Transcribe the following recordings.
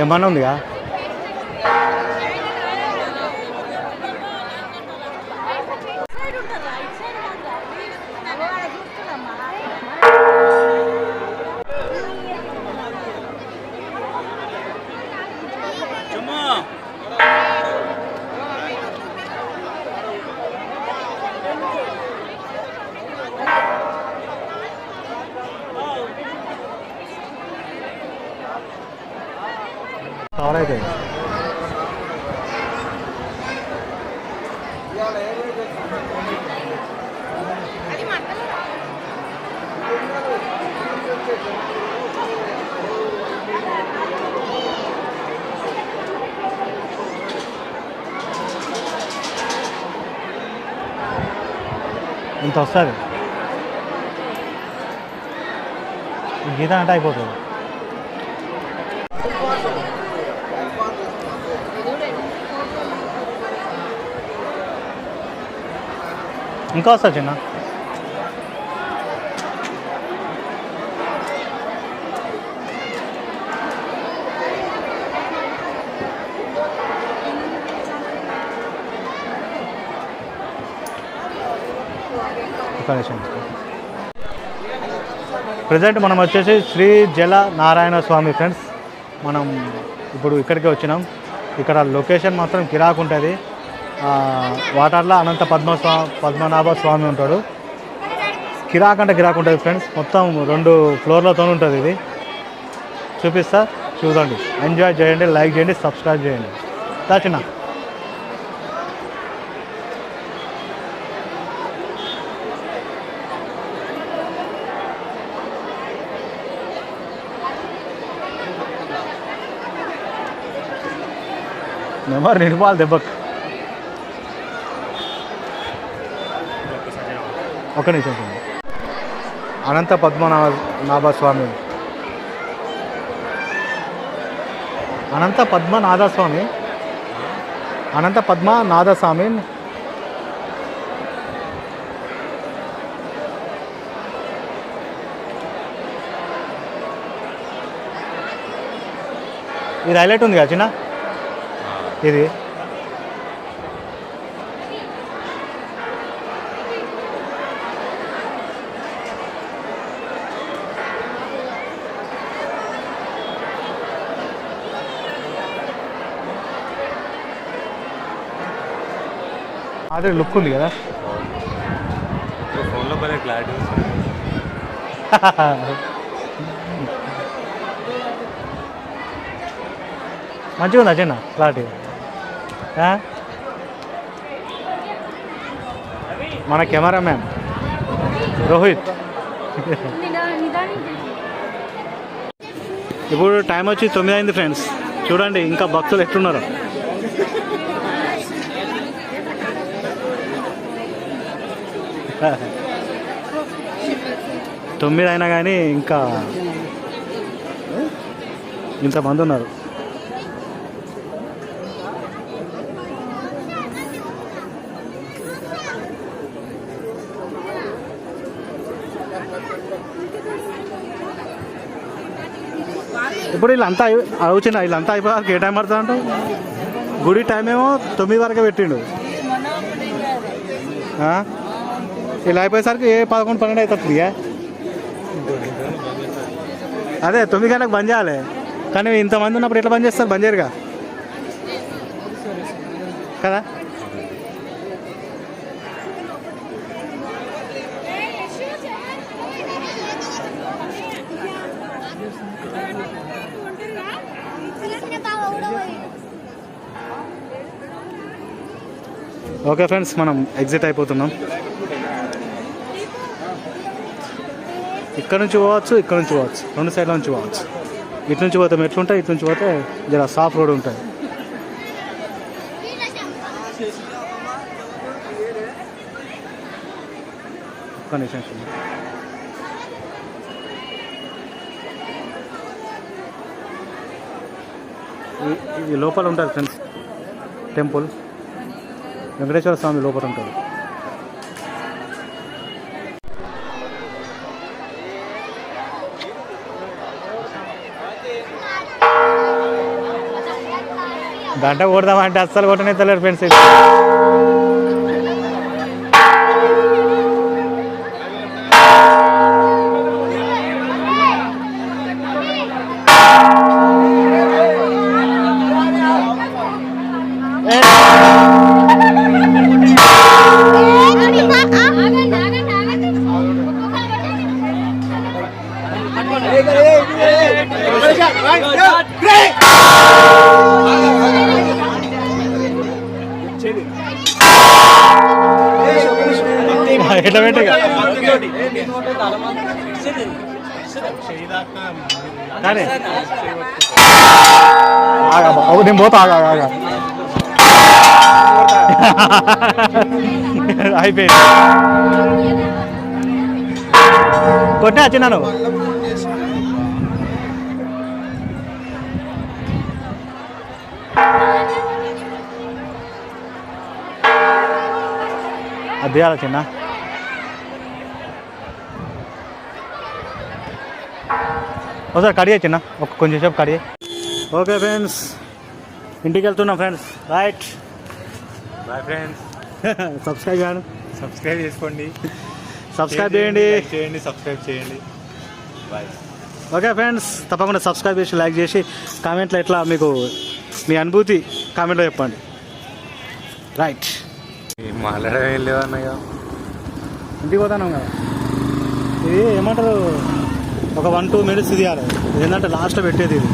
ఏమన్నా ఉందిగా కవర్ అయితే ఇంత వస్తుంది గీత అంటే అయిపోతుంది. ఇంకా వస్తా చిన్న ప్రజెంట్ మనం వచ్చేసి శ్రీ జల నారాయణ స్వామి ఫ్రెండ్స్. మనం ఇప్పుడు ఇక్కడికి వచ్చినాం. ఇక్కడ లొకేషన్ మాత్రం కిరాకు ఉంటుంది. వాటర్లో అనంత పద్మనాభ స్వామి ఉంటాడు. కిరాక్ అంటే కిరాక్ ఉంటుంది ఫ్రెండ్స్. మొత్తం 2 ఫ్లోర్లతో ఉంటుంది. ఇది చూపిస్తా, చూడండి, ఎంజాయ్ చేయండి, లైక్ చేయండి, సబ్స్క్రైబ్ చేయండి. చిన్న నెంబర్ నిండిపోవాలి దెబ్బకు. ఒక నిమిషం. అనంత పద్మనాభ స్వామి, అనంత పద్మనాథ స్వామి, అనంత పద్మనాథ స్వామి. ఇది హైలైట్ ఉంది కదా చిన్న, ఇది అదే లుక్ ఉంది కదా. ఫోన్లో పడే క్లారిటీ మంచిగా ఉందా చిన్న క్లారిటీ? మన కెమెరామ్యాన్ రోహిత్. ఇప్పుడు టైం వచ్చి 9 అయింది ఫ్రెండ్స్. చూడండి ఇంకా భక్తులు ఎట్లున్నారు. తొమ్మిది అయినా కానీ ఇంకా ఇంతమంది ఉన్నారు. ఇప్పుడు వీళ్ళంతా వచ్చిన వీళ్ళంతా అయిపోయాక ఏ టైం పడుతుంది అంటావు? గుడి టైం ఏమో 9 వరకే పెట్టిండు. ఇలా అయిపోయేసరికి 11, 12 అవుతుంది. అదే 9 గంటలకు బంద్ చేయాలి. కానీ ఇంతమంది ఉన్నప్పుడు ఎట్లా బంద్ చేస్తారు? బంద్ చేయరుగా కదా. ఓకే ఫ్రెండ్స్, మనం ఎగ్జిట్ అయిపోతున్నాం. ఇక్కడ నుంచి పోవచ్చు, ఇక్కడ నుంచి పోవచ్చు, 2 సైడ్ల నుంచి పోవచ్చు. ఇటు నుంచి పోతే మెట్లు ఉంటాయి, ఇటు నుంచి పోతే జర సాఫ్ రోడ్ ఉంటుంది. ఒక్క నిమిషం. ఈ లోపల ఉంటుంది ఫ్రెండ్స్ టెంపుల్. వెంకటేశ్వర స్వామి లోపల ఉంటుంది. గంట కొడదామంటే అస్సలు కొట్టనెత్తలేరు ఫ్రెండ్స్. ఎట్లా పెట్టగా నేను పోతా అయిపోయింది. కొట్టే వచ్చినాను. అది చిన్న ఒకసారి కడిగే చిన్న కొంచెం సేపు కడిగే. ఓకే ఫ్రెండ్స్, ఇంటికి వెళ్తున్నాం friends. Right, bye friends. Subscribe చేసుకోండి, సబ్స్క్రైబ్ చేయండి, సబ్స్క్రైబ్ చేయండి. బాయ్. ఓకే ఫ్రెండ్స్, తప్పకుండా సబ్స్క్రైబ్ చేసి లైక్ చేసి కామెంట్లో ఎట్లా మీకు మీ అనుభూతి కామెంట్లో చెప్పండి. రైట్, మాట్లాడడం వెళ్ళేవన్నయ్య. ఇంటికి పోతాను కదా. ఇది ఏమంటారు, ఒక 1-2 minutes తీయాలి. ఏంటంటే లాస్ట్లో పెట్టేది ఇది.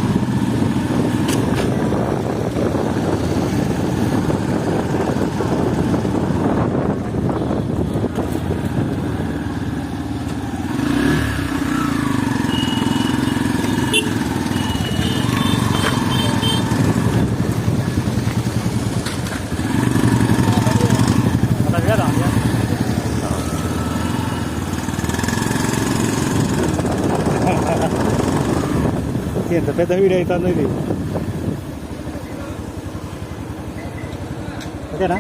ఎంత పెద్ద వీడియో అవుతుందో ఇది. ఓకేనా?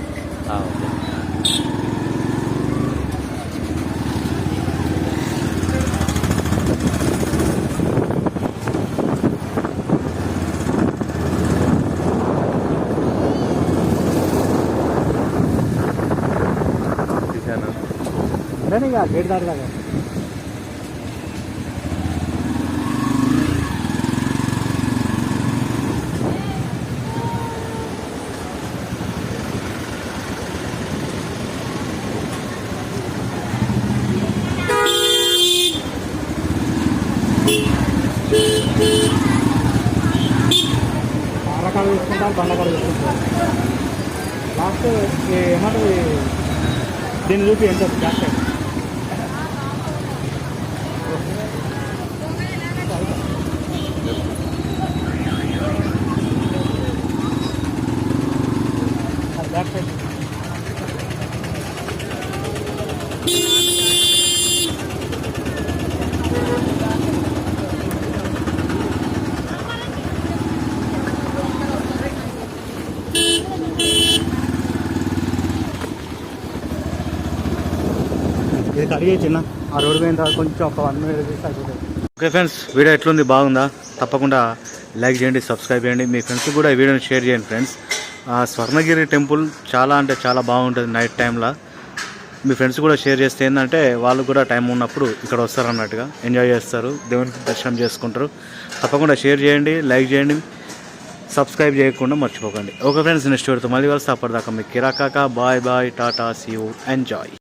అంటే ఇక గేట్ దాటిదాకా ఆరకాలు తీసుకుంటారు, బండకాలు తీసుకుంటారు. లాస్ట్ ఏమంటారు దీన్ని చూపి ఎంత బ్యాక్ సైడ్ బ్యాక్ సైడ్ ఇది కడిగే చిన్న. ఆ రోడ్డు పోయిన తర్వాత కొంచెం ఒక 1 minute తీసి అయిపోతుంది. ఓకే ఫ్రెండ్స్, వీడియో ఎట్లుంది, బాగుందా? తప్పకుండా లైక్ చేయండి, సబ్స్క్రైబ్ చేయండి, మీ ఫ్రెండ్స్కి కూడా ఈ వీడియోని షేర్ చేయండి ఫ్రెండ్స్. స్వర్ణగిరి టెంపుల్ చాలా అంటే చాలా బాగుంటుంది నైట్ టైంలో. మీ ఫ్రెండ్స్ కూడా షేర్ చేస్తే ఏంటంటే వాళ్ళు కూడా టైం ఉన్నప్పుడు ఇక్కడ వస్తారు అన్నట్టుగా ఎంజాయ్ చేస్తారు, దేవునికి దర్శనం చేసుకుంటారు. తప్పకుండా షేర్ చేయండి, లైక్ చేయండి, సబ్స్క్రైబ్ చేయకుండా మర్చిపోకండి. ఓకే ఫ్రెండ్స్, నెక్స్ట్ వీడియోతో మళ్ళీ కలిసి అప్పటిదాకా మీకు కిరాకాక. బాయ్ బాయ్, టాటా, సీ యూ, ఎంజాయ్.